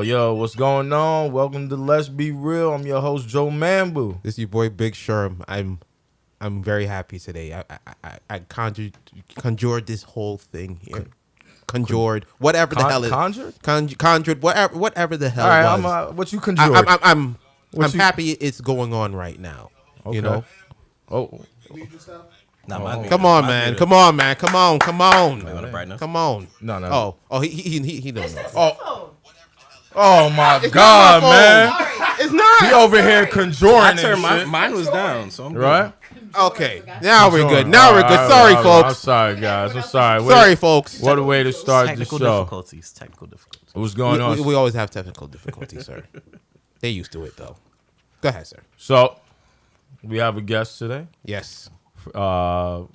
Yo, what's going on? Welcome to Let's Be Real. I'm your host, Joe Mambu. This is your boy, Big Sherm. I'm very happy today. I conjured this whole thing here. Conjured, whatever the hell it is. Conjured, whatever the hell it was. What you conjured? I'm happy it's going on right now. Okay. You know? Oh. Come on, man. Come on. Come on. No. Oh, he don't know. Oh my God, man. It's not. He over here conjuring Mine was down, so I'm good. Right? Okay, now we're good. Sorry, folks. I'm sorry, guys. I'm sorry. Sorry, folks. What a way to start the show. Technical difficulties. What's going on? We always have technical difficulties, sir. They used to it, though. Go ahead, sir. So, we have a guest today. Yes. Troy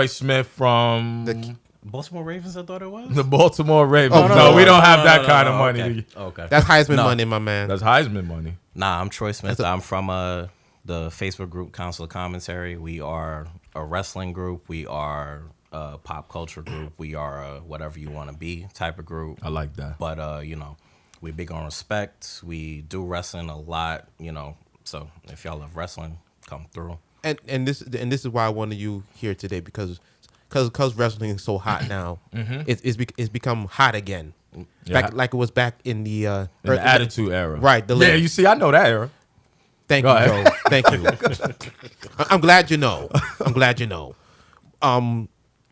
Smith from The Baltimore Ravens, I thought it was? the Baltimore Ravens. Oh, no, we don't have that kind of money. Okay. That's Heisman money, my man. That's Heisman money. Nah, I'm Troy Smith. I'm from the Facebook group Council of Commentary. We are a wrestling group. We are a pop culture group. We are a whatever you want to be type of group. I like that. But, we're big on respect. We do wrestling a lot, So if y'all love wrestling, come through. And this is why I wanted you here today because wrestling is so hot now. It's become hot again. Yeah. Like it was back in the Attitude Era. Right. Yeah, you see, I know that era. Thank you, Joe. Thank you. I'm glad you know.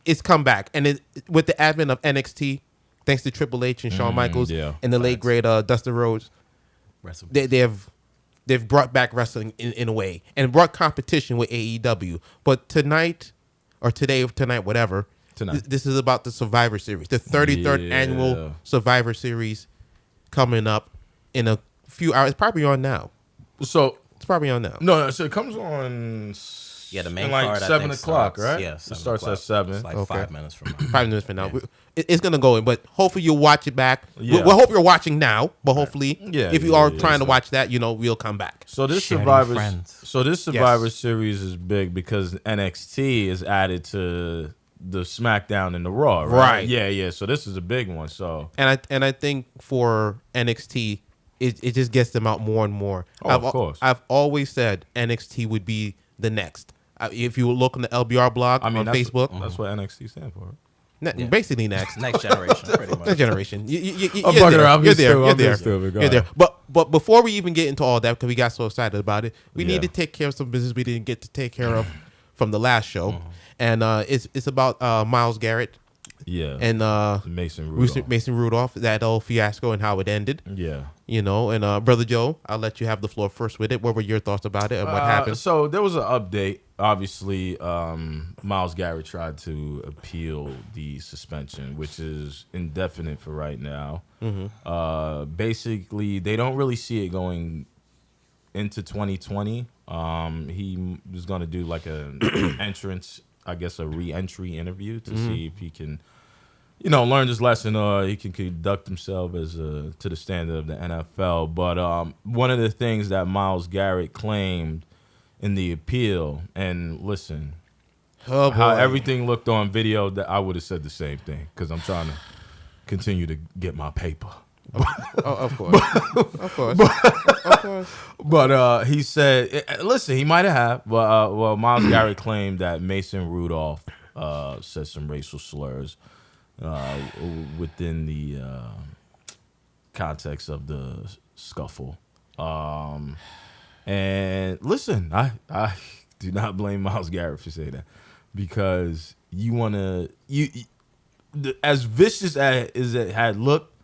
It's come back, and with the advent of NXT, thanks to Triple H and Shawn Michaels and the late great Dustin Rhodes, they've brought back wrestling in a way and brought competition with AEW. But tonight, whatever. This is about the Survivor Series, the 33rd annual Survivor Series, coming up in a few hours. It's probably on now. So it's probably on now. No. So it comes on. Yeah, the main like card 7 o'clock, right? Yeah, it starts at 7. It's like 5 minutes from now. 5 minutes from now. It's gonna go in, but hopefully you'll watch it back. Yeah. We hope you're watching now, but hopefully, if you are trying to watch that, we'll come back. So this Sharing Survivor Series is big because NXT is added to the Smackdown and the Raw, right? Yeah. So this is a big one. So and I think for NXT, it just gets them out more and more. Of course. I've always said NXT would be the next. If you look on the LBR blog on Facebook, that's what NXT stands for. Basically next generation, pretty much. Next generation. You're there. But before we even get into all that, because we got so excited about it, we need to take care of some business we didn't get to take care of from the last show, and it's about Myles Garrett. Yeah, and Mason Rudolph, that old fiasco and how it ended. Yeah, and Brother Joe, I'll let you have the floor first with it. What were your thoughts about it and what happened? So there was an update. Obviously, Myles Garrett tried to appeal the suspension, which is indefinite for right now. Basically, they don't really see it going into 2020. He was going to do like a re-entry interview to see if he can, learn his lesson or he can conduct himself to the standard of the NFL. But one of the things that Myles Garrett claimed in the appeal, and listen, how everything looked on video, that I would have said the same thing because I'm trying to continue to get my paper. Of course. But he said, listen, he might have, but Myles Garrett claimed that Mason Rudolph said some racial slurs within the context of the scuffle. And listen, I do not blame Myles Garrett for saying that because as vicious as it had looked,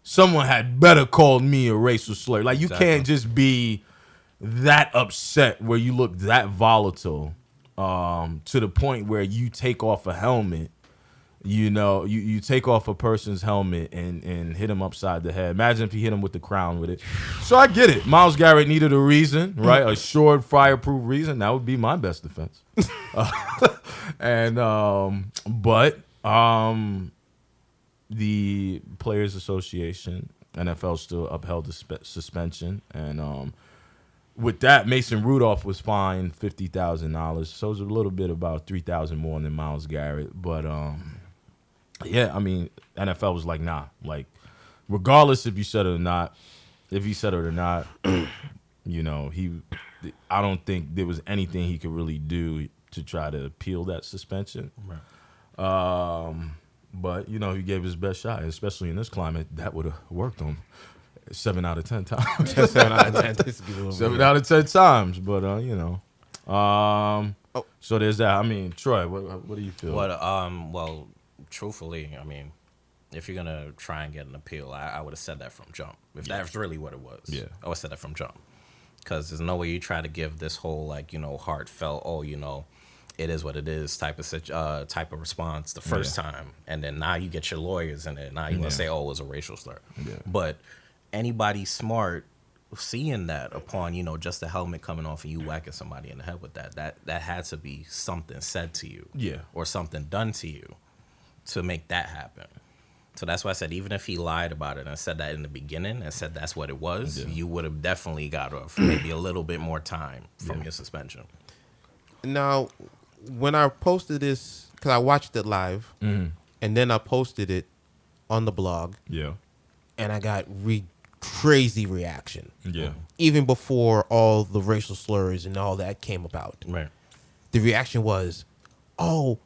someone had better called me a racial slur. Like, you can't just be that upset where you look that volatile to the point where you take off a helmet. You take off a person's helmet and hit him upside the head. Imagine if you hit him with the crown with it. So I get it. Myles Garrett needed a reason, right? A short, fireproof reason. That would be my best defense. But the Players Association, NFL, still upheld the suspension, and with that, Mason Rudolph was fined $50,000. So it was a little bit about $3,000 more than Myles Garrett. But yeah, I mean, NFL was like, nah, like regardless if you said it or not, you know, I don't think there was anything he could really do to try to appeal that suspension. Right. But, you know, he gave his best shot, especially in this climate. That would have worked on 7 out of 10 times. 7 out of 10. 7 out of 10 times. But, you know. So there's that. I mean, Troy, what do you feel? Well, truthfully, I mean, if you're going to try and get an appeal, I would have said that from jump. If that's really what it was. Yeah. I would have said that from jump. Because there's no way you try to give this whole, like, you know, heartfelt, you know, it is what it is type of response the first time, and then now you get your lawyers in it. Now you want to say, it was a racial slur. Yeah. But anybody smart seeing that upon, you know, just the helmet coming off and you whacking somebody in the head with that had to be something said to you, or something done to you to make that happen. So that's why I said, even if he lied about it and said that in the beginning and said that's what it was, you would have definitely got off maybe a little bit more time from your suspension. Now, when I posted this, because I watched it live, and then I posted it on the blog, and I got crazy reaction. Yeah, even before all the racial slurs and all that came about. Right, the reaction was, "Oh,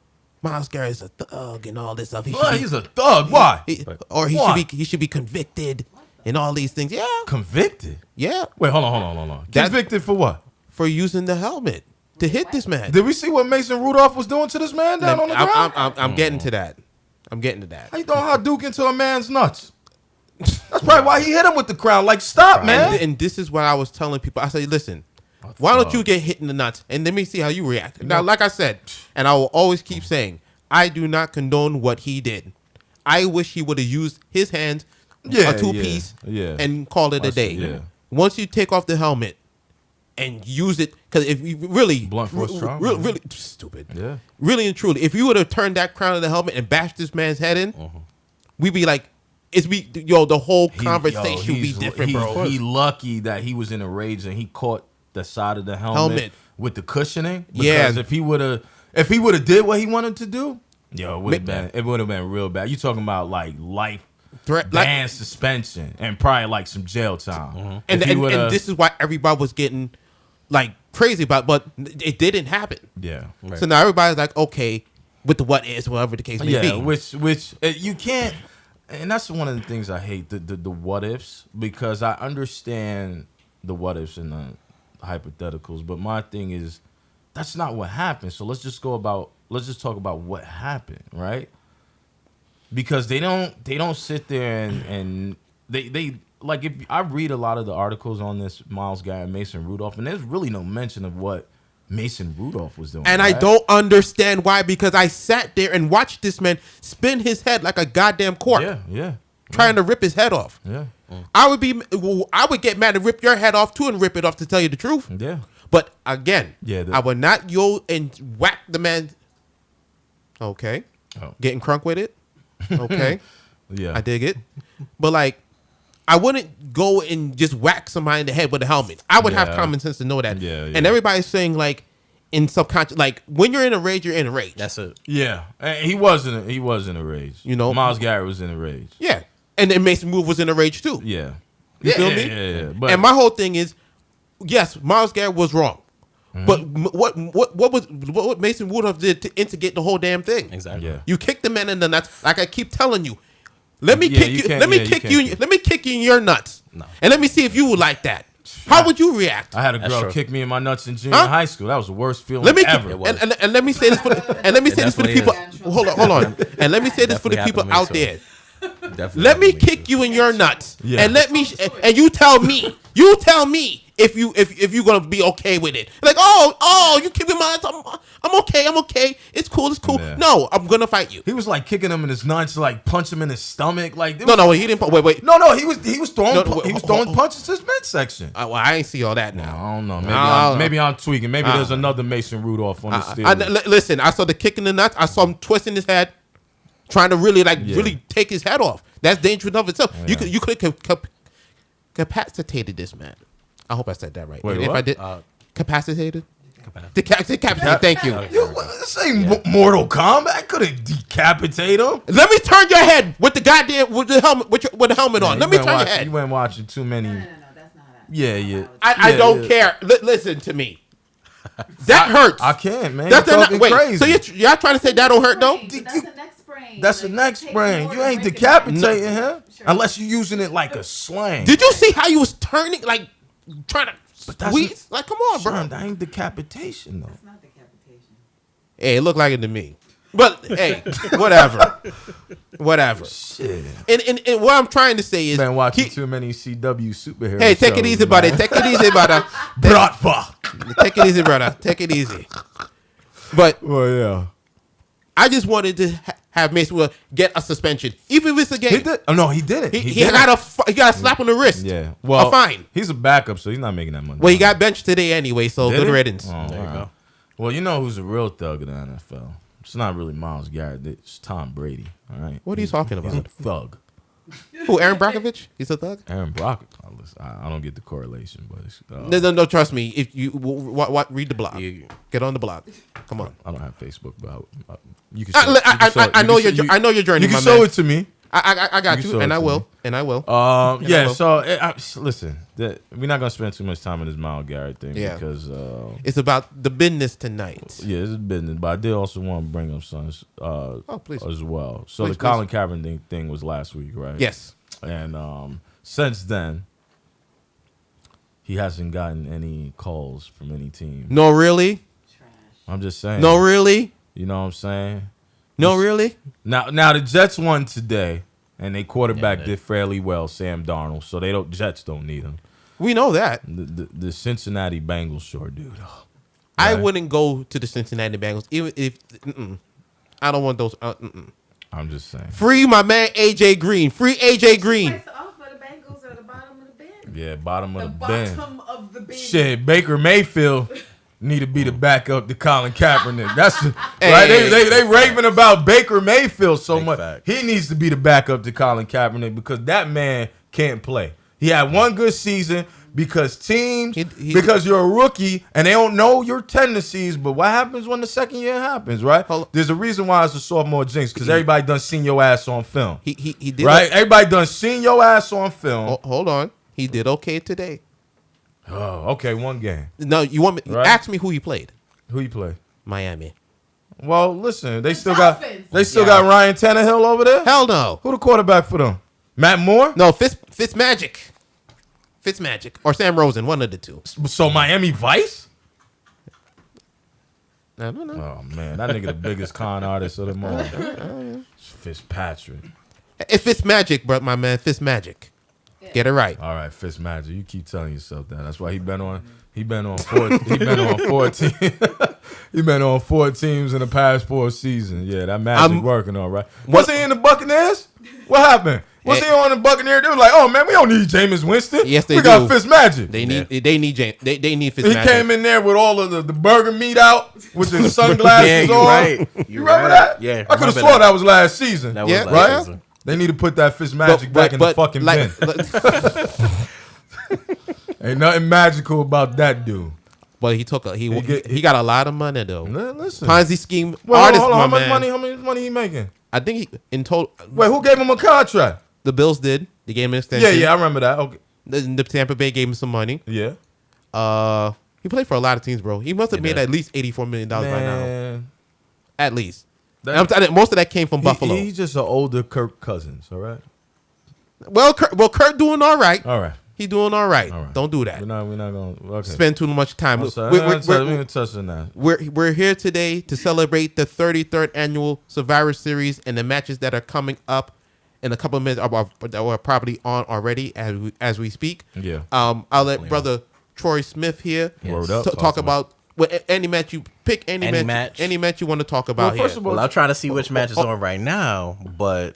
Myles Garrett's a thug and all this stuff. He's a thug. Why? He should be convicted and all these things. Yeah, convicted. Yeah. Wait, hold on. Convicted for what? For using the helmet to hit this man. Did we see what Mason Rudolph was doing to this man down on the ground? I'm getting to that. How you throwing hot Duke into a man's nuts? That's probably why he hit him with the crown. Like, stop, man. And this is what I was telling people. I say, listen, why don't you get hit in the nuts and let me see how you react. Now, like I said, and I will always keep saying, I do not condone what he did. I wish he would have used his hands, a two-piece, and called it a day. Yeah. Once you take off the helmet and use it, because if you really blunt force trauma, really stupid. Yeah. Really and truly, if you would have turned that crown of the helmet and bashed this man's head in, we'd be like, the whole conversation would be different, bro. He lucky that he was in a rage and he caught the side of the helmet with the cushioning. Because if he would have did what he wanted to do, it would have been real bad. You talking about like life ban suspension and probably like some jail time. And this is why everybody was getting like crazy about, but it didn't happen. Yeah. Right. So now everybody's like, okay, with the what is, whatever the case may be. Which you can't, and that's one of the things I hate, the what ifs, because I understand the what ifs and the hypotheticals, but my thing is that's not what happened. So let's just talk about what happened, right? Because they don't sit there and they like, if I read a lot of the articles on this Myles Garrett and Mason Rudolph, and there's really no mention of what Mason Rudolph was doing. And right? I don't understand why, because I sat there and watched this man spin his head like a goddamn cork. Trying to rip his head off. Yeah. I would get mad and rip your head off too and rip it off, to tell you the truth. Yeah. But again, I would not go and whack the man. Okay. Oh. Getting crunk with it. Okay. Yeah. I dig it. But like, I wouldn't go and just whack somebody in the head with a helmet. I would have common sense to know that. Yeah. And everybody's saying like in subconscious, like when you're in a rage, you're in a rage. That's it. Yeah. He was in a rage. You know, Myles Garrett was in a rage. Yeah. And then Mason Move was in a rage too. Yeah. You feel me? Yeah. But, and my whole thing is, yes, Myles Garrett was wrong. But what Mason Rudolph did to instigate the whole damn thing? Exactly. Yeah. You kicked the man in the nuts. Like I keep telling you, let me kick you. Let me kick you. Let me kick you in your nuts. No. And let me see if you would like that. How would you react? I had a girl kick me in my nuts in junior high school. That was the worst feeling ever. And let me say this for the people. Hold on. And let me say this for the people out there. Let me kick you in your nuts, and and you tell me if you're gonna be okay with it. Like, you kick me in my nuts, I'm okay, it's cool. Yeah. No, I'm gonna fight you. He was like kicking him in his nuts, like punch him in his stomach. Like no, he didn't. Wait. No, he was throwing punches to his midsection. Well, I ain't see all that now. I don't know. Maybe I'm tweaking. Maybe there's another Mason Rudolph on the Steelers. Listen, I saw the kick in the nuts. I saw him twisting his head, trying to really take his head off. That's dangerous enough itself. Yeah. You could have capacitated this man. I hope I said that right. Wait, if I did, capacitated. Decapitate. Thank you. This ain't Mortal Kombat. Couldn't decapitate him. Let me turn your head with the goddamn with the helmet on. Let me turn your head. You weren't watching too many. No, that's not that. Yeah. I don't care. Listen to me. That hurts. I can't, man. That's crazy. So y'all trying to say that don't hurt though? That's the next sprain. That's the next sprain. You ain't decapitating him unless you're using it like a sling. Did you see how you was turning, like trying to squeeze? Like, come on, bro. That ain't decapitation though. That's not decapitation. Hey, it looked like it to me. But hey, whatever. Shit. And what I'm trying to say is, been watching too many CW superheroes. Hey, take it easy, buddy. Take it easy, brother. Take it easy, brother. Take it easy. But yeah, I just wanted to have Mace Will get a suspension, even if it's a game. He did. Oh no, he didn't. He got a slap on the wrist. Yeah. Well, fine. He's a backup, so he's not making that money. Well, he got benched today anyway, so good riddance. Oh, there you go. Well, you know who's a real thug in the NFL? It's not really Myles Garrett. It's Tom Brady. All right. What are you talking about? He's a thug. Who? Aaron Brockovich? He's a thug. Aaron Brock. I don't get the correlation, but no. Trust me. If you read the blog, get on the blog. Come on. I don't have Facebook, but you can. I know your journey. You can show it to me. I got you, and I will. Yeah. So listen, we're not gonna spend too much time on this Myles Garrett thing because it's about the business tonight. Yeah, it's business, but I did also want to bring up something please. as well. So Please, the Colin Kaepernick thing was last week, right? Yes. And since then, he hasn't gotten any calls from any team. No, really. Trash. I'm just saying. No, really. You know what I'm saying? No, really. Now the Jets won today, and their quarterback did fairly well, Sam Darnold. So Jets don't need him. We know that. The Cincinnati Bengals sure do. Right? I wouldn't go to the Cincinnati Bengals even if I don't want those. I'm just saying. Free my man AJ Green. Free AJ Green. The Bengals are the bottom of the bin. Yeah, bottom of the bin. Bottom of the bin. Shit, Baker Mayfield need to be the backup to Colin Kaepernick. That's right. They raving about Baker Mayfield so much. Fact. He needs to be the backup to Colin Kaepernick because that man can't play. He had one good season because teams, because you're a rookie and they don't know your tendencies. But what happens when the second year happens, right? There's a reason why it's a sophomore jinx because everybody done seen your ass on film. He did right. Everybody done seen your ass on film. Hold on, he did okay today. Oh, okay, one game. No, you want me? Right? Ask me who he played. Who he played? Miami. Well, listen, they still got Ryan Tannehill over there. Hell no. Who the quarterback for them? Matt Moore? No, Fitzmagic, or Sam Rosen, one of the two. So Miami Vice? I don't know. Oh man, that nigga the biggest con artist of them all. Fitzpatrick. It's Fitzmagic, bro, my man. Fitzmagic. Yeah. Get it right. All right, Fitzmagic. You keep telling yourself that. That's why he been on 4 teams. He been on 4 teams in the past 4 seasons. Yeah, that magic working all right. Was he in the Buccaneers? What happened? Was he on the Buccaneers? They was like, oh man, we don't need Jameis Winston. Yes, they do. We got Fitzmagic. They need Fitzmagic. He came in there with all of the burger meat out with his sunglasses on. Right. You remember that? Yeah. I could have sworn that was last season. That was last season. They need to put that Fitzmagic back in the fucking bin. Ain't nothing magical about that dude. But he got a lot of money though. Listen, Ponzi scheme artist. How much money he making? I think he in total. Wait, who gave him a contract? The Bills did. They gave him an extension. Yeah, I remember that. Okay. The Tampa Bay gave him some money. Yeah. He played for a lot of teams, bro. He must have made at least $84 million by now. At least. Most of that came from Buffalo. He's just an older Kirk Cousins, all right? Well, Kirk doing all right. All right. He doing all right. Don't do that. We're not going to spend too much time. We're touch on that. We're here today to celebrate the 33rd annual Survivor Series and the matches that are coming up in a couple of minutes that we're probably on already as we speak. Yeah. I'll let brother Troy Smith here talk about any match you pick. Any match you want to talk about. First of all, I'm trying to see which match is on right now, but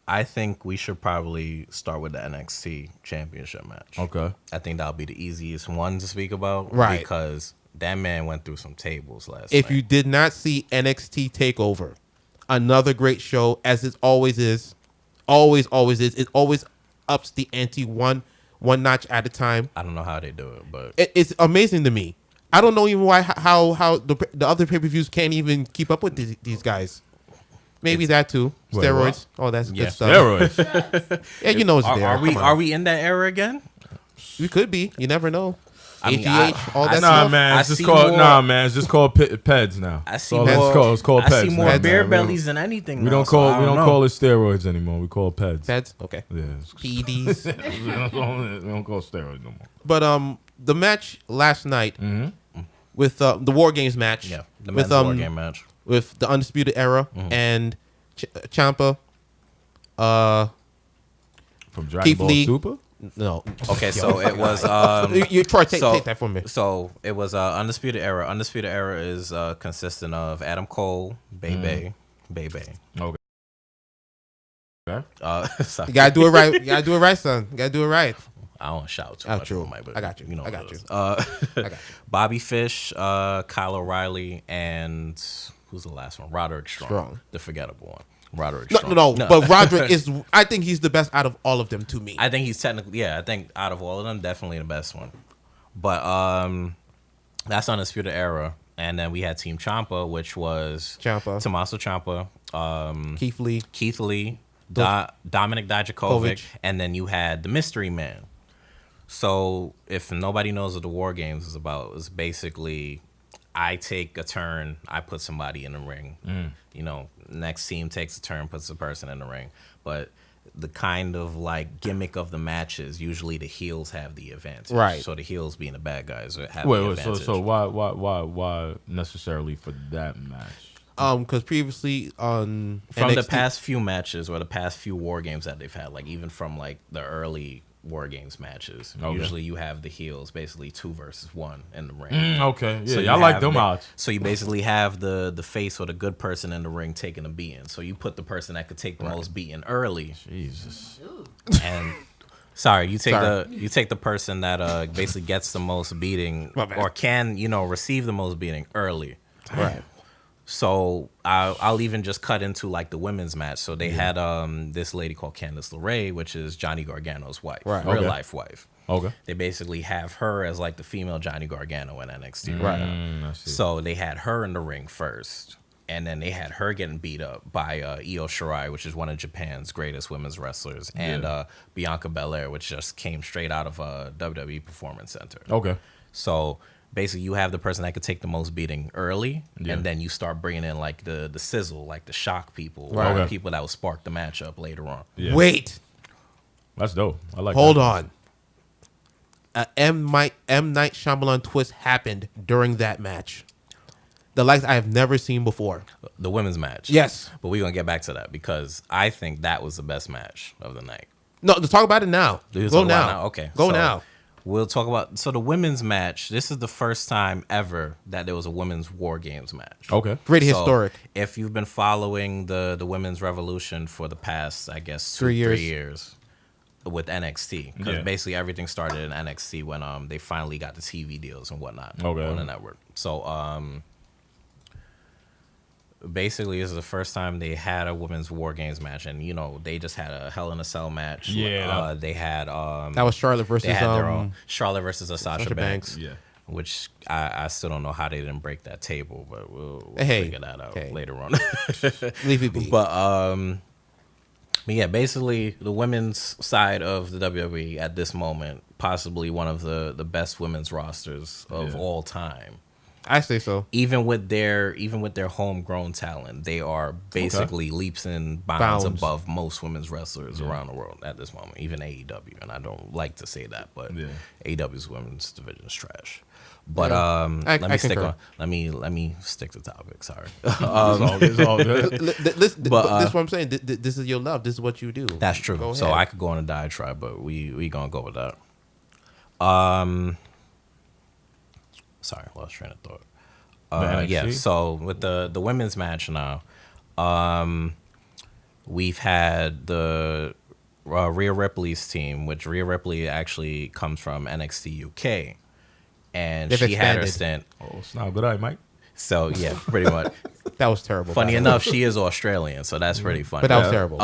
I think we should probably start with the NXT Championship match. Okay. I think that'll be the easiest one to speak about, right? Because that man went through some tables last night. If you did not see NXT TakeOver, another great show, as it always is. Always is. It always ups the ante one notch at a time. I don't know how they do it, but it's amazing to me. I don't know even why how the other pay-per-views can't even keep up with these guys. Maybe that too. Steroids. Oh, that's good stuff. Steroids. Yeah, you know it's there. Are we in that era again? We could be. You never know. I mean, all that Nah, stuff. man. It's just called It's just called Peds now. I see more. It's called Peds. I see more now. beer bellies than anything. We don't call it steroids anymore. We call it Peds. Peds. Okay. Yeah. PEDs. we don't call steroids no more. But the match last night with the War Games match. Yeah, the men's War Game match with the Undisputed Era and Ciampa. From Dragon Ball Super. No. Okay, so it was. You try take that from me. So it was Undisputed Era. Undisputed Era is consisting of Adam Cole, Bebe. Okay. Sorry. You gotta do it right. You gotta do it right, son. You gotta do it right. I don't shout too much. True. But I got you. You know I got you. I got you. Bobby Fish, Kyle O'Reilly, and who's the last one? Roderick Strong. The forgettable one. Roderick Strong. No. But Roderick is. I think he's the best out of all of them to me. I think he's technically. Yeah, I think out of all of them, definitely the best one. But that's Undisputed Era. And then we had Team Ciampa, which was Tommaso Ciampa, Keith Lee, Dominic Dijakovic, and then you had the Mystery Man. So if nobody knows what the War Games is about, it's basically I take a turn, I put somebody in the ring. You know, next team takes a turn, puts a person in the ring. But the kind of like gimmick of the matches, usually the heels have the advantage. Right. So the heels being the bad guys have the advantage. So why necessarily for that match? Because previously on from NXT, the past few matches or the past few War Games that they've had, like even from like the early War Games matches, usually you have the heels basically 2 versus 1 in the ring. Okay, yeah, so I like them odds. So you basically have the face or the good person in the ring taking a beating. So you put the person that could take the most beating early. Jesus. And you take the person that basically gets the most beating or can receive the most beating early. Right. So I'll even just cut into like the women's match. So they had this lady called Candice LeRae, which is Johnny Gargano's wife, real life wife. Okay. They basically have her as like the female Johnny Gargano in NXT. Right. So they had her in the ring first, and then they had her getting beat up by Io Shirai, which is one of Japan's greatest women's wrestlers, and Bianca Belair, which just came straight out of WWE Performance Center. Okay. So basically, you have the person that could take the most beating early, and then you start bringing in like the sizzle, like the shock people, or the people that will spark the matchup later on. Yeah. Wait, that's dope. I like. Hold on. M. Night Shyamalan twist happened during that match. The likes I have never seen before. The women's match. Yes. But we're going to get back to that because I think that was the best match of the night. No, let's talk about it now. Go now. Okay. Go now. We'll talk about the women's match. This is the first time ever that there was a women's War Games match. Okay. Pretty historic. If you've been following the women's revolution for the past, I guess, 3 years with NXT, because basically everything started in NXT when they finally got the TV deals and whatnot on the network. So basically, this is the first time they had a women's War Games match, and they just had a Hell in a Cell match. Yeah, they had that was Charlotte versus Charlotte versus Sasha Banks. Yeah, which I still don't know how they didn't break that table, but we'll figure that out later on. Leave it be. But yeah, basically the women's side of the WWE at this moment, possibly one of the best women's rosters of all time. I say so. Even with their homegrown talent, they are basically leaps and bounds above most women's wrestlers around the world at this moment. Even AEW, and I don't like to say that, but AEW's women's division is trash. But let me stick to topic. Sorry. It's all good. This is what I'm saying. This is your love. This is what you do. That's true. So I could go on a diatribe, but we gonna go with that. Sorry, lost train of thought. Yeah, so with the women's match now, we've had the Rhea Ripley's team, which Rhea Ripley actually comes from NXT UK, and she had her stint. Oh, it's not a good eye, Mike. So yeah, pretty much. That was terrible. Funny enough, she is Australian, so that's pretty funny. But that was terrible.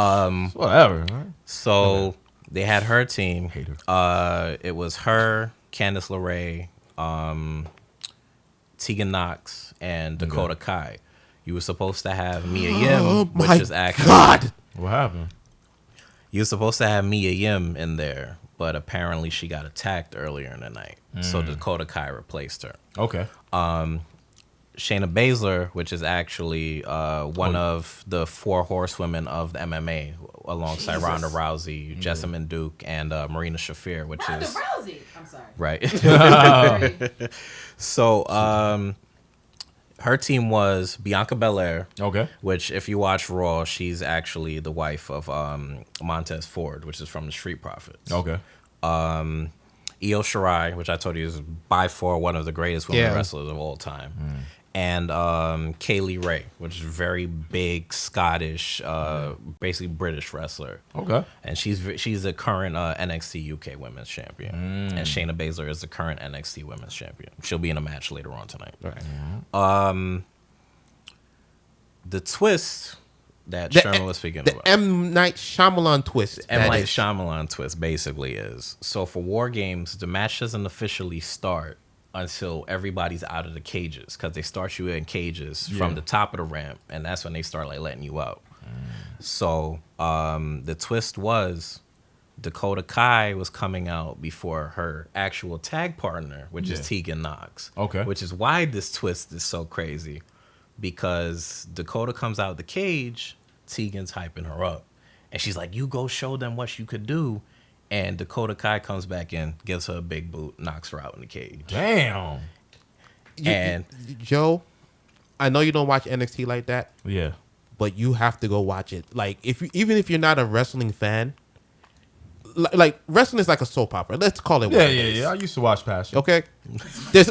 Whatever. Right? So they had her team. It was her, Candice LeRae, Tegan Knox, and Dakota Kai. You were supposed to have Mia Yim, which is actually God. What happened? You were supposed to have Mia Yim in there, but apparently she got attacked earlier in the night, so Dakota Kai replaced her. Okay. Shayna Baszler, which is actually one of the 4 horsewomen of the MMA, alongside Ronda Rousey, Jessamine Duke, and Marina Shafir, which Ronda is Rousey. I'm sorry. right. So, her team was Bianca Belair. Okay. Which, if you watch Raw, she's actually the wife of Montez Ford, which is from the Street Profits. Okay. Io Shirai, which I told you is by far one of the greatest women wrestlers of all time. And Kaylee Ray, which is a very big Scottish, basically British wrestler. Okay. And she's the current NXT UK Women's Champion. And Shayna Baszler is the current NXT Women's Champion. She'll be in a match later on tonight. Right. The twist that Sherman was speaking the about. M. Night Shyamalan twist. M. Night Shyamalan twist basically is, so for War Games, the match doesn't officially start until everybody's out of the cages, because they start you in cages from the top of the ramp, and that's when they start like letting you out. So the twist was Dakota Kai was coming out before her actual tag partner, which is Tegan Knox. Okay. Which is why this twist is so crazy, because Dakota comes out of the cage, Tegan's hyping her up, and she's like, "You go show them what you could do." And Dakota Kai comes back in, gives her a big boot, knocks her out in the cage. Damn. Joe, I know you don't watch NXT like that. Yeah. But you have to go watch it. Like, even if you're not a wrestling fan, like wrestling is like a soap opera. Let's call it. Yeah. I used to watch Passion. Okay. That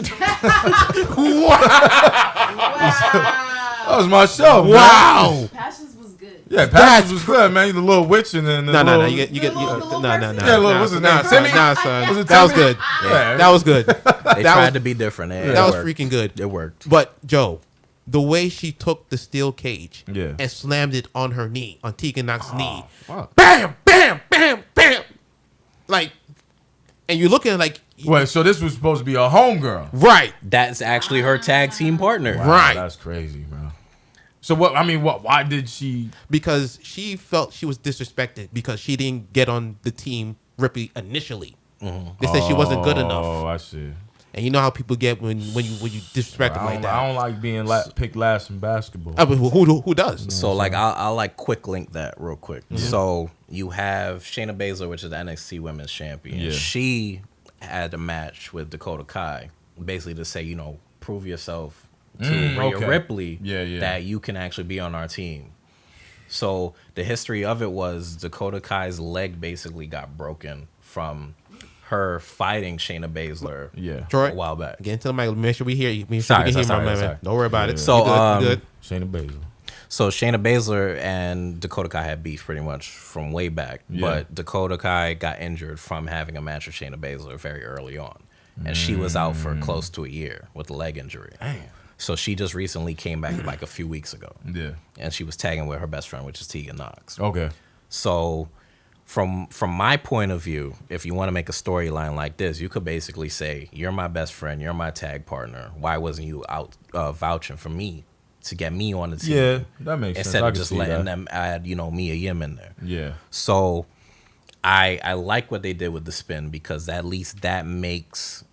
was my show. Wow. Man. Passions was good. Yeah, Passion was good, man. The little witch and then no. You get little no. Yeah, what's his name? Timmy? Nah, son. Was it That was Timmy? good. Yeah. That was good. They tried to be different. That was freaking good. It worked. But Joe, the way she took the steel cage Yeah. and slammed it on her knee, on Tegan Knox's knee, Fuck. bam, bam, bam, bam, like, and you're looking like, Wait, so this was supposed to be a homegirl? right? That's actually her tag team partner. Wow, Right. That's crazy, bro. So what? I mean, what? Why did she? Because she felt she was disrespected because she didn't get on the team Ripley initially. They said she wasn't good enough. Oh, I see. And you know how people get when you disrespect them like that. I don't like being picked last in basketball. But who does? So like I'll like quick link that real quick. So you have Shayna Baszler, which is the NXT Women's Champion. Yeah. She had a match with Dakota Kai, basically to say, prove yourself to Rhea Ripley that you can actually be on our team. So the history of it was Dakota Kai's leg basically got broken from her fighting Shayna Baszler Troy, a while back. Get into the mic. Make sure we hear you. Make sure we can hear my man. Don't worry about it. So, you good. Shayna Baszler. So Shayna Baszler and Dakota Kai had beef pretty much from way back, but Dakota Kai got injured from having a match with Shayna Baszler very early on, and she was out for close to a year with a leg injury. Damn. So she just recently came back like a few weeks ago. Yeah. And she was tagging with her best friend, which is Tegan Knox. Okay. So from my point of view, if you want to make a storyline like this, you could basically say, you're my best friend, you're my tag partner. Why wasn't you out vouching for me to get me on the team? Yeah, that makes sense. Instead of just letting them add, Mia Yim in there. Yeah. So I like what they did with the spin, because at least that makes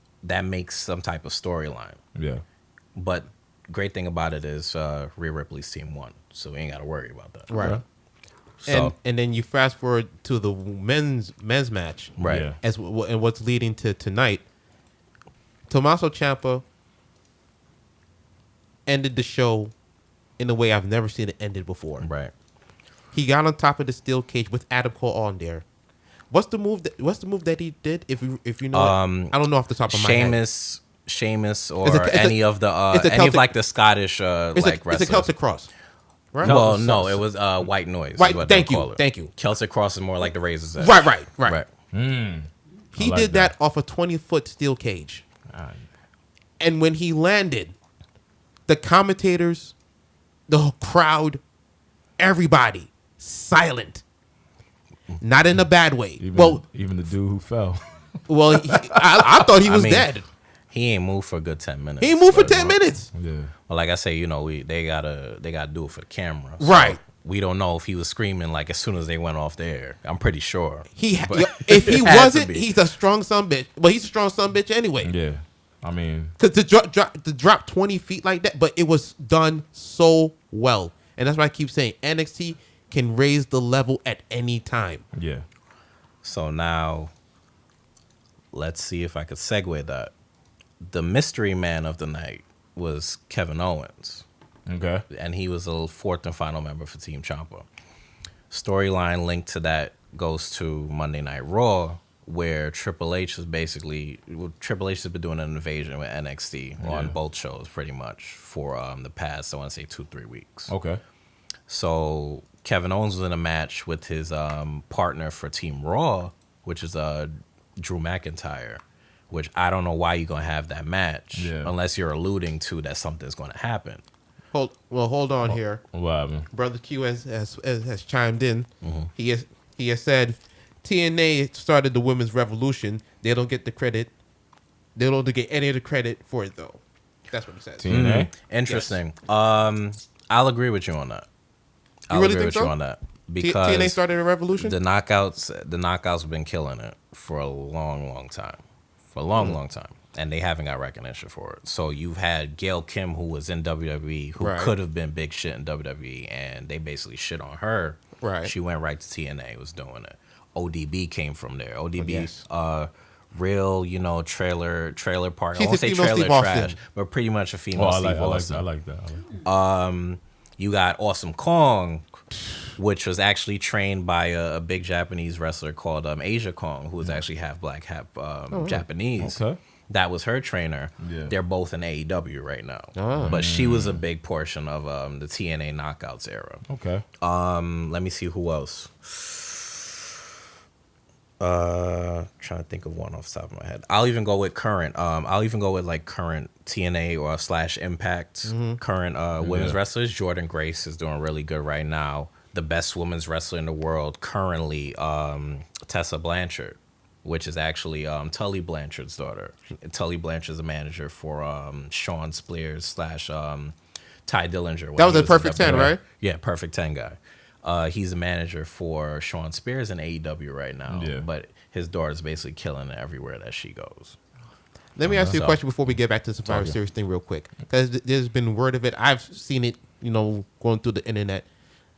some type of storyline. Yeah. But great thing about it is Rhea Ripley's team won, so we ain't got to worry about that. Right. Okay. So And then you fast forward to the men's match, right. Yeah. and what's leading to tonight. Tommaso Ciampa ended the show in a way I've never seen it ended before. Right. He got on top of the steel cage with Adam Cole on there. What's the move that he did? If you know, I don't know off the top of my head. Sheamus, or any of the Scottish wrestlers. It's a Celtic cross, right? Well, no, it was white noise. White. Thank you. Celtic cross is more like the Razor's Edge. Right. He like did that off a 20-foot steel cage, and when he landed, the commentators, the crowd, everybody silent. Not in a bad way. Even the dude who fell. Well, I thought he was dead. He ain't moved for a good 10 minutes. He ain't moved for 10 minutes. Yeah. Well, like I say, they gotta do it for the camera. So Right. We don't know if he was screaming like as soon as they went off the air. I'm pretty sure. If he wasn't, he's a strong son bitch. But he's a strong son bitch anyway. Yeah. I mean, because to drop 20 feet like that, but it was done so well, and that's why I keep saying NXT can raise the level at any time. Yeah. So now, let's see if I could segue that. The mystery man of the night was Kevin Owens. Okay. And he was the fourth and final member for Team Ciampa. Storyline linked to that goes to Monday Night Raw, where Triple H has been doing an invasion with NXT on both shows pretty much for the past, I want to say 2-3 weeks. Okay. So Kevin Owens was in a match with his partner for Team Raw, which is Drew McIntyre, which I don't know why you're going to have that match unless you're alluding to that something's going to happen. Hold on here. What happened? Brother Q has chimed in. Mm-hmm. He has said TNA started the women's revolution. They don't get the credit. They don't get any of the credit for it though. That's what he says. TNA. Interesting. Yes. I'll agree with you on that. You really think so? On that because TNA started a revolution. The knockouts have been killing it for a long time. For a long time. And they haven't got recognition for it. So you've had Gail Kim, who was in WWE, who could have been big shit in WWE, and they basically shit on her. Right. She went right to TNA, was doing it. ODB came from there. ODB, real, trailer park. She's I won't say trailer trash, but pretty much a female Steve Austin. I like that. You got Awesome Kong, which was actually trained by a big Japanese wrestler called Asia Kong, who was actually half black, half Japanese. Okay. That was her trainer. Yeah. They're both in AEW right now. But she was a big portion of the TNA Knockouts era. Okay. Let me see who else. Trying to think of one off the top of my head. I'll even go with current. I'll even go with like current TNA or / Impact current women's wrestlers. Jordan Grace is doing really good right now. The best women's wrestler in the world currently, Tessa Blanchard, which is actually Tully Blanchard's daughter. Tully Blanchard's a manager for Sean Spears / Ty Dillinger. That was a Perfect 10, right? Yeah, Perfect 10 guy. He's a manager for Sean Spears in AEW right now. Yeah. But his daughter's basically killing it everywhere that she goes. Let me ask you a question before we get back to the Survivor Series thing real quick. Because there's been word of it. I've seen it, going through the internet,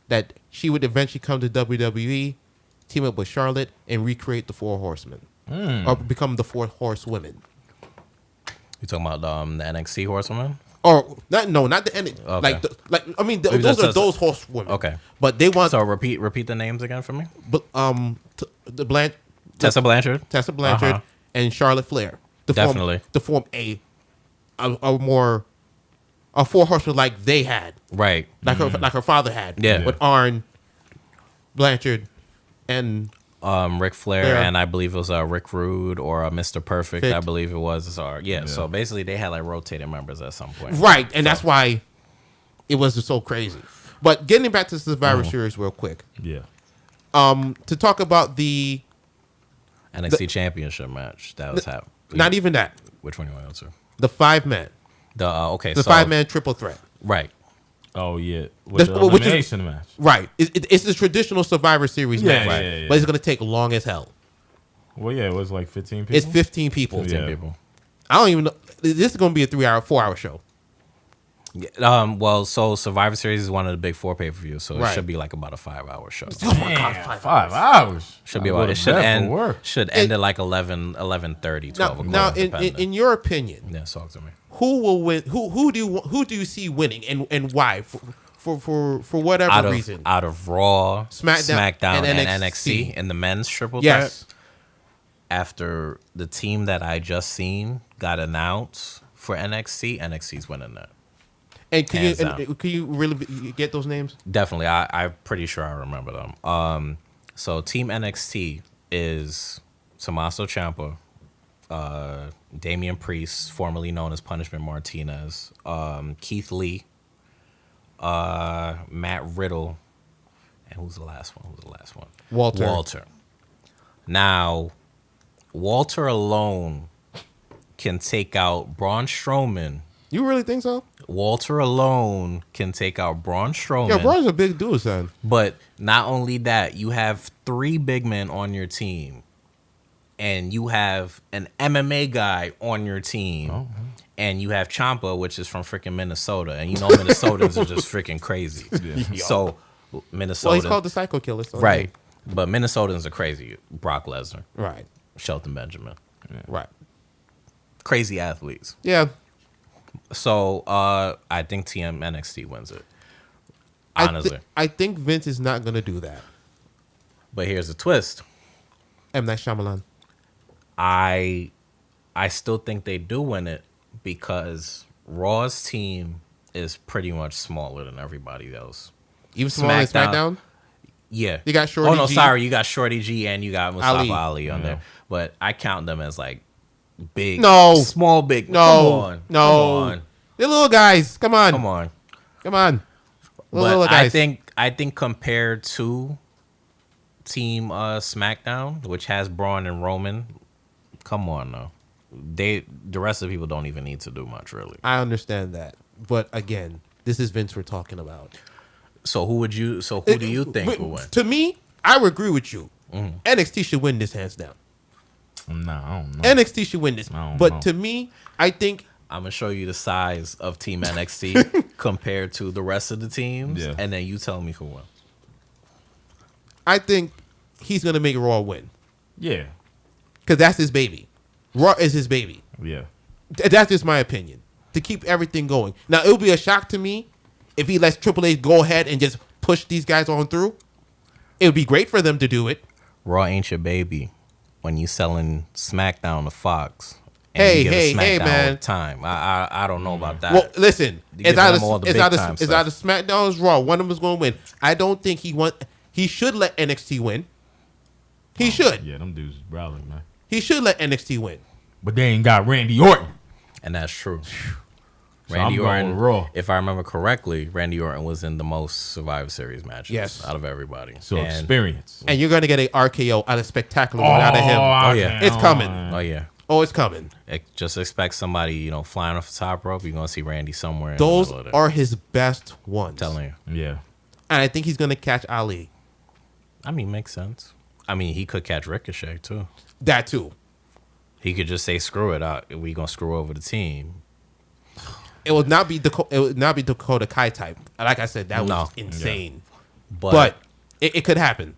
that she would eventually come to WWE, team up with Charlotte, and recreate the Four Horsemen. Or become the Four Horsewomen. You talking about the NXT Horsewomen? Or not the NXT. Okay. Those are those horsewomen. Okay. But they want. So repeat the names again for me. But Tessa Blanchard, and Charlotte Flair. To form a Four Horsemen like they had. Right. Like her father had. Yeah. With Arn, Blanchard, and Ric Flair, and I believe it was Rick Rude or Mr. Perfect. I believe it was. So basically they had like rotating members at some point. Right, and that's why it was so crazy. But getting back to the Survivor Series real quick. Yeah. To talk about the NXT Championship match that was happening. Not even that. Which one you want to answer? The 5-man. The 5-man triple threat. Right. Oh yeah, with the elimination match. Right, it's the traditional Survivor Series match, but it's gonna take long as hell. Well, yeah, it was like 15 people. It's 15 people. 15 people. I don't even know. This is gonna be a 4-hour show. So Survivor Series is one of the big 4 pay-per-views, so it should be like about a 5-hour show. Oh my God, 5 hours. Should be about. It should end at like 11:30, 12 o'clock. Now, in your opinion, talk to me. Who will win? Who do you see winning, and why? For whatever reason. Out of Raw, SmackDown, and NXT in the men's triple threat. After the team that I just seen got announced for NXT, NXT's winning that. And can you really get those names? Definitely. I'm pretty sure I remember them. So Team NXT is Tommaso Ciampa, Damian Priest, formerly known as Punishment Martinez, Keith Lee, Matt Riddle, and who's the last one? Walter. Now, Walter alone can take out Braun Strowman. You really think so? Walter alone can take out Braun Strowman. Yeah, Braun's a big dude, son. But not only that, you have 3 big men on your team. And you have an MMA guy on your team. Oh. And you have Ciampa, which is from freaking Minnesota. And you know Minnesotans are just freaking crazy. Yeah. So, Minnesota. Well, he's called the Psycho Killer. So right. But Minnesotans are crazy. Brock Lesnar. Right. Shelton Benjamin. Yeah. Right. Crazy athletes. Yeah. So, I think NXT wins it. Honestly. I think Vince is not going to do that. But here's the twist. M. Night Shyamalan. I still think they do win it because Raw's team is pretty much smaller than everybody else. Even smaller than SmackDown? Yeah. You got Shorty G. Oh, no, sorry. You got Shorty G and you got Mustafa Ali on there. But I count them as like big. No. Small, big. No. Come on. No. Come on. They're little guys. Come on. Come on. Come on. Little guys. I think compared to Team SmackDown, which has Braun and Roman, come on now. The rest of the people don't even need to do much, really. I understand that. But again, this is Vince we're talking about. So who do you think will win? To me, I would agree with you. Mm-hmm. NXT should win this hands down. No, I don't know. NXT should win this. But to me, I think I'm gonna show you the size of Team NXT compared to the rest of the teams, and then you tell me who wins. I think he's gonna make Raw win. Yeah, because that's his baby. Raw is his baby. Yeah, that's just my opinion. To keep everything going. Now it would be a shock to me if he lets Triple H go ahead and just push these guys on through. It would be great for them to do it. Raw ain't your baby when you selling SmackDown to Fox. Hey, man. Time. I don't know about that. Well, listen. It's out of SmackDown's Raw. One of them is going to win. I don't think he should let NXT win. He should. Yeah, them dudes is brawling, man. He should let NXT win. But they ain't got Randy Orton. And that's true. So Randy Orton, Raw. If I remember correctly, Randy Orton was in the most Survivor Series matches out of everybody. So experience. And you're going to get an RKO out of Spectacular one out of him. Oh, yeah. It's coming. Oh, yeah. Oh, it's coming. Just expect somebody, flying off the top rope. You're going to see Randy somewhere. Those are his best ones. I'm telling you. Yeah. And I think he's going to catch Ali. I mean, makes sense. I mean, he could catch Ricochet, too. That, too. He could just say, screw it. We're going to screw over the team. It would not be Dakota Kai type. Like I said, that was insane. Yeah. But it could happen.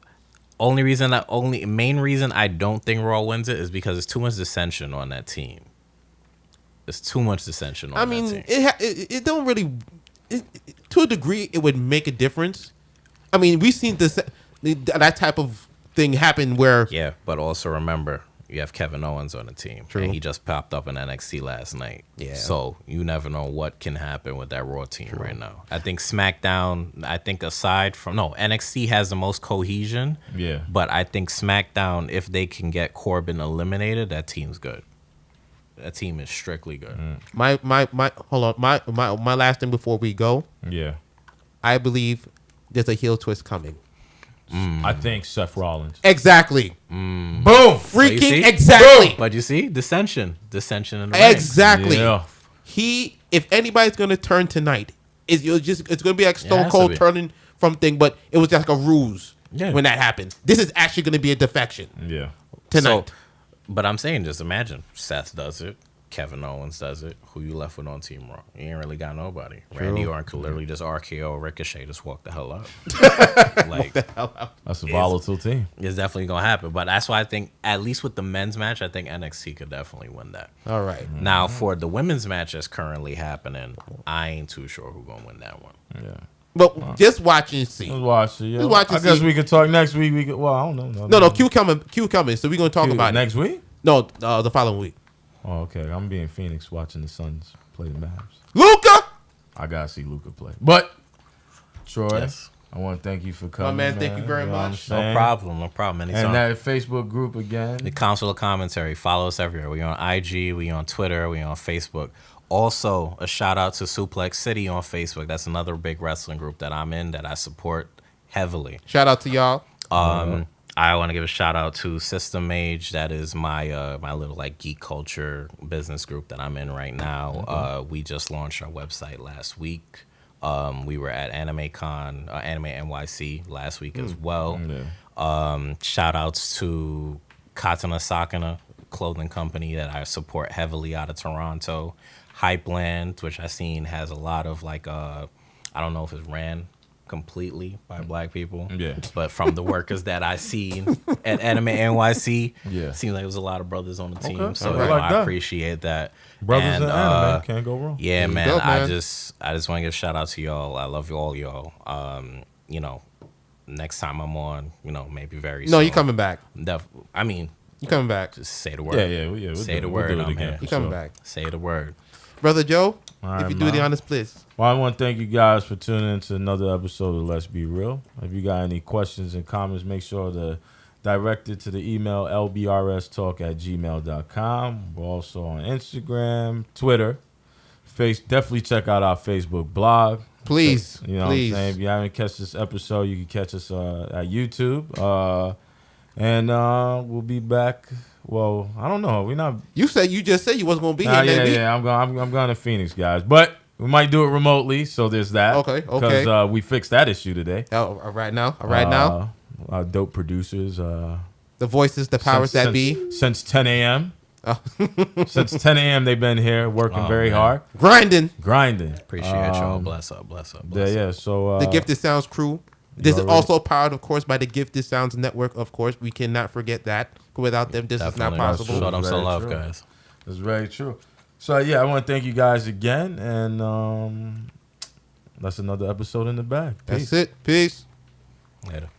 Main reason I don't think Raw wins it is because there's too much dissension on that team. There's too much dissension on that team. It don't really. To a degree, it would make a difference. I mean, we've seen that type of thing happen where. Yeah, but also remember, you have Kevin Owens on the team. True. And he just popped up in NXT last night. Yeah. So you never know what can happen with that Raw team right now. I think SmackDown, NXT has the most cohesion. Yeah. But I think SmackDown, if they can get Corbin eliminated, that team's good. That team is strictly good. Hold on. My last thing before we go. Yeah. I believe there's a heel twist coming. I think Seth Rollins. Exactly. Boom. Freaking exactly. But you see, dissension in the ring. Exactly. Yeah. If anybody's gonna turn tonight, it's gonna be like Stone Cold turning from thing, but it was just like a ruse when that happened. This is actually gonna be a defection. Yeah. Tonight. But I'm saying, just imagine Seth does it. Kevin Owens does it. Who you left with on Team Raw? You ain't really got nobody. True. Randy Orton could literally just RKO Ricochet, just walk the hell out. That's a volatile team. It's definitely gonna happen. But that's why I think, at least with the men's match, I think NXT could definitely win that. All right. Now for the women's match that's currently happening, I ain't too sure who's gonna win that one. Yeah. But just watch and see. Let's watch it. Yeah. Just watch and I guess we can talk next week. I don't know. No. Q coming. So we're gonna talk about next week. No, the following week. Oh, okay. I'm being Phoenix watching the Suns play the Mavs. Luka! I gotta see Luka play. But Troy, yes. I want to thank you for coming. My man, thank you very much. No problem. Anytime. And that Facebook group again. The Council of Commentary. Follow us everywhere. We on IG, we on Twitter, we on Facebook. Also, a shout out to Suplex City on Facebook. That's another big wrestling group that I'm in that I support heavily. Shout out to y'all. I want to give a shout out to System Mage. That is my my little like geek culture business group that I'm in right now. We just launched our website last week. We were at AnimeCon, Anime NYC last week as well. Shout outs to Katana Sakana clothing company that I support heavily out of Toronto. Hypeland, which I seen has a lot of like I don't know if it's ran completely by black people, but from the workers that I seen at Anime NYC, seems like there was a lot of brothers on the team. So I appreciate that. Brothers in anime can't go wrong. Yeah, man. Go, man. I just want to give a shout out to y'all. I love you all, y'all. You know, next time I'm on, you know, maybe very soon. No, you coming back. I mean, you coming back. Just say the word. Yeah. Say the word. I'm here. You coming back. Say the word. Brother Joe, right, if you do the honest, please. Well, I want to thank you guys for tuning in to another episode of Let's Be Real. If you got any questions and comments, make sure to direct it to the email lbrstalk@gmail.com. We're also on Instagram, Twitter, definitely check out our Facebook blog. Please. You know what I'm saying? If you haven't catch this episode, you can catch us at YouTube. And we'll be back. Well, I don't know. We're not. You just said you wasn't gonna be here. Yeah. I'm going to Phoenix, guys. But we might do it remotely, so there's that. Okay. Because we fixed that issue today. Oh, right now. Our dope producers. The voices, the powers that be. Since 10 a.m. Since 10 a.m. they've been here working very hard. Grinding. Appreciate y'all. Bless up. Yeah. So the Gifted Sounds crew. This is also powered, of course, by the Gifted Sounds Network. Of course, we cannot forget that. Without them, this is not possible. Show them some love, guys. That's very true. So I want to thank you guys again, and that's another episode in the bag. That's it. Peace. Later.